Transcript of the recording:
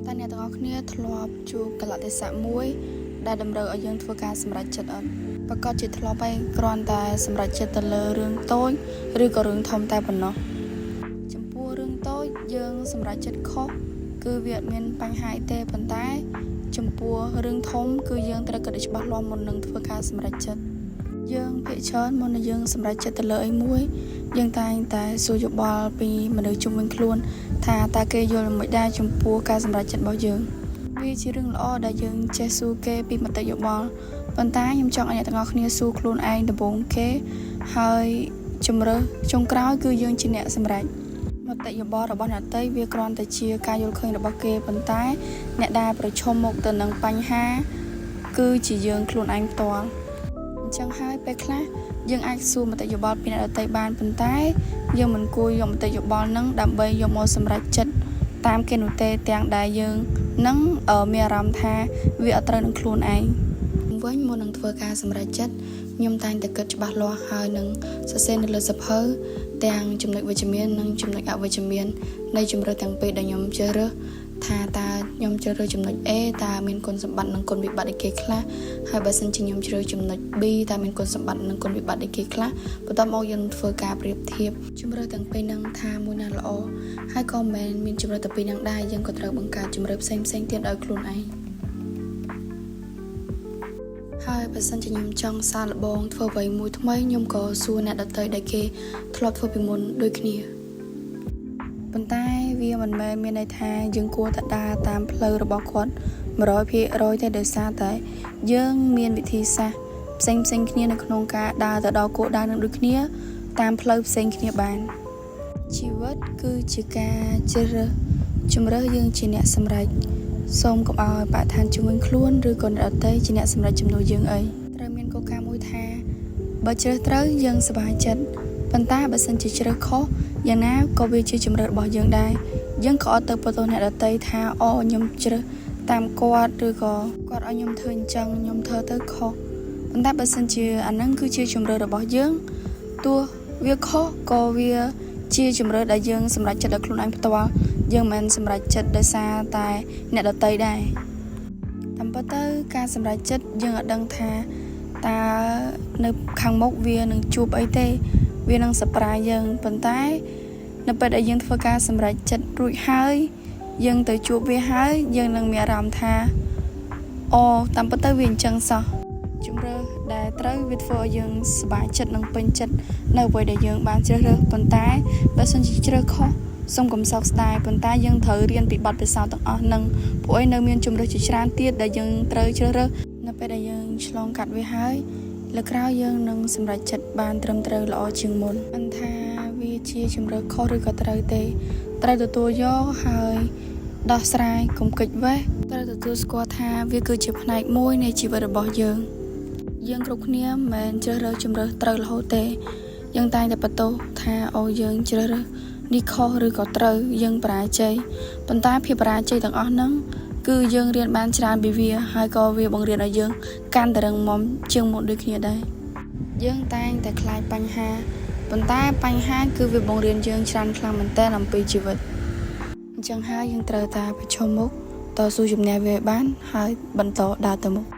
តែអ្នកទាំងអស់គ្នាធ្លាប់ជួបកលៈទេសៈមួយដែលតម្រូវឲ្យយើងធ្វើការសម្រេចចិត្តអត់ប្រកាសជាធ្លាប់ហើយគ្រាន់តែសម្រេចចិត្តទៅលើរឿងតូចឬក៏រឿងធំតែប៉ុណ្ណោះចំពោះរឿងតូចយើងសម្រេចចិត្តខុសគឺវាអត់មានបញ្ហាអីទេប៉ុន្តែចំពោះរឿងធំគឺយើងត្រូវគិតឲ្យច្បាស់លាស់មុននឹងធ្វើការសម្រេចចិត្តយើងភាគច្រើនមុននឹងយើងសម្រេចចិត្តទៅលើអីមួយយើងតែងតែសួរយោបល់ពីមនុស្សជុំវិញខ្លួនថាតើគេយល់មិនដែរចំពោះការសម្រេចចិត្តរបស់យើងវាជារឿងល្អដែលយើងចេះសួរគេពីមតិយោបល់ប៉ុន្តែខ្ញុំចង់ឲ្យអ្នកទាំងអស់គ្នាសួរខ្លួនឯងដំបូងគេហើយជំរើសចុងក្រោយគឺយើងជាអ្នកសម្រេចមតិយោបល់របស់អ្នកតីវាគ្រាន់តែជាការយល់ឃើញរបស់គេប៉ុន្តែអ្នកដែលប្រឈមមុខទៅនឹងបញ្ហាគឺជាយើងខ្លួនឯងផ្ទាល់អញ្ចឹងហើយពេលខ្លះយើងអាចសួរមតិយោបល់ពីអ្នកដទៃបានប៉ុន្តែយើងមិនគួរយកមតិយោបល់នឹងដើម្បីយកមកសម្រេចចិត្តតាមគេនោះទេទាំងដែលយើងនឹងមានអារម្មណ៍ថាវាអត់ត្រូវនឹងខ្លួនឯងវិញមុននឹងធ្វើការសម្រេចចិត្តខ្ញុំតែងតែគិតច្បាស់លាស់ហើយនឹងសរសេរនៅលើសៀវភៅទាំងចំណុចវិជ្ជមាននិងចំណុចអវិជ្ជមាននៃជំរើសទាំងពីរដែលខ្ញុំជ្រើសរើសថាតើខ្ញុំជ្រើសរើសចំណុច A តើមានគុណសម្បត្តិនិងគុណវិបត្តិអីគេខ្លះហើយបើសិនជាខ្ញុំជ្រើសចំណុច B តើមានគុណសម្បត្តិនិងគុណវិបត្តិអីគេខ្លះបន្ទាប់មកយើងធ្វើការប្រៀបធៀបជំរើសទាំងពីរនឹងថាមួយណាល្អហើយក៏មិនមានជំរើសទាំងពីរនឹងដែរយើងក៏ត្រូវបង្កើតជំរើសផ្សេងៗទៀតឲ្យខ្លួនឯងហើយបើសិនជាខ្ញុំចង់សាកល្បងធ្វើអ្វីមួយថ្មីខ្ញុំក៏សួរអ្នកដទៃដែលគេធ្លាប់ធ្វើពីមុនដូចគ្នាប៉ុន្តែវាមិនមែនមានន័យថាយើងគួរតែដើរតាមផ្លូវរបស់គាត់ 100% ទេដោយសារតែយើងមានវិធីសាស្ត្រផ្សេងៗគ្នានៅក្នុងការដើរទៅដល់គោលដៅនឹងដូចគ្នាតាមផ្លូវផ្សេងគ្នាបានជីវិតគឺជាការជ្រើសរើសជំរើសយើងជាអ្នកសម្រេចសូមកុំឲ្យបរិស្ថានជុំវិញខ្លួនឬក៏អ្នកដទៃជាអ្នកសម្រេចជំនួសយើងអីត្រូវមានគោលការណ៍មួយថាបើជ្រើសត្រូវយើងសប្បាយចិត្តប៉ុន្តែបើសិនជាជ្រើសខុសយ៉ាងណាក៏វាជាជំរើសរបស់យើងដែរយើងក៏អត់ទៅបន្ទោសអ្នកដទៃថាអូខ្ញុំជ្រើសតាមគាត់ឬក៏គាត់ឲ្យខ្ញុំធ្វើអញ្ចឹងខ្ញុំធ្វើទៅខុសប៉ុន្តែបើសិនជាអាហ្នឹងគឺជាជំរើសរបស់យើងទោះវាខុសក៏វាជាជំរើសដែលយើងសម្រេចចិត្តដោយខ្លួនឯងផ្ទាល់យើងមិនសម្រេចចិត្តដោយសារតែអ្នកដទៃដែរតាមពិតទៅការសម្រេចចិត្តយើងអត់ដឹងថាតើនៅខាងមុខវានឹងជួបអីទេវានឹងsurpriseយើងប៉ុន្តែនៅពេលដែលយើងធ្វើការសម្រេចចិត្តរួចហើយយើងទៅជួបវាហើយយើងនឹងមានអារម្មណ៍ថាអូតាមពិតទៅវាអញ្ចឹងសោះជំរើសដែលត្រូវវាធ្វើឲ្យយើងសប្បាយចិត្តនិងពេញចិត្តនៅអ្វីដែលយើងបានជ្រើសរើសប៉ុន្តែបើសិនជាជ្រើសខុសសូមកុំសោកស្ដាយប៉ុន្តែយើងត្រូវរៀនពីបទពិសោធន៍ទាំងអស់នឹងព្រោះឯនៅមានជំរើសជាច្រើនទៀតដែលយើងត្រូវជ្រើសរើសនៅពេលដែលយើងឆ្លងកាត់វាហើយលើក្រោយយើងនឹងសម្រេចចិត្តបានត្រឹមត្រូវល្អជាងមុនមិនថាវាជាជំរើសខុសឬក៏ត្រូវទេត្រូវទទួលយកហើយដោះស្រាយកុំគេចវេះត្រូវទទួលស្គាល់ថាវាគឺជាផ្នែកមួយនៃជីវិតរបស់យើងគ្រប់គ្នាមិនមែនជ្រើសរើសជំរើសត្រូវរហូតទេយើងតែងតែបន្ទោសថាអូយើងជ្រើសរើសនេះខុសឬក៏ត្រូវយើងបរាជ័យប៉ុន្តែភាពបរាជ័យទាំងអស់ហ្នឹងគឺយើងរៀនបានច្រើនពីវាហើយក៏វាបង្រៀនឲ្យយើងកាន់តែរឹងមាំជាងមុនដូចគ្នាដែរយើងតែងតែខ្លាចបញ្ហាប៉ុន្តែបញ្ហាគឺវាបង្រៀនយើងច្រើនខ្លាំងមែនទែនអំពីជីវិតអញ្ចឹងហើយយើងត្រូវតែប្រឈមមុខតស៊ូជំនះវាឲ្យបានហើយបន្តដើរទៅមុខ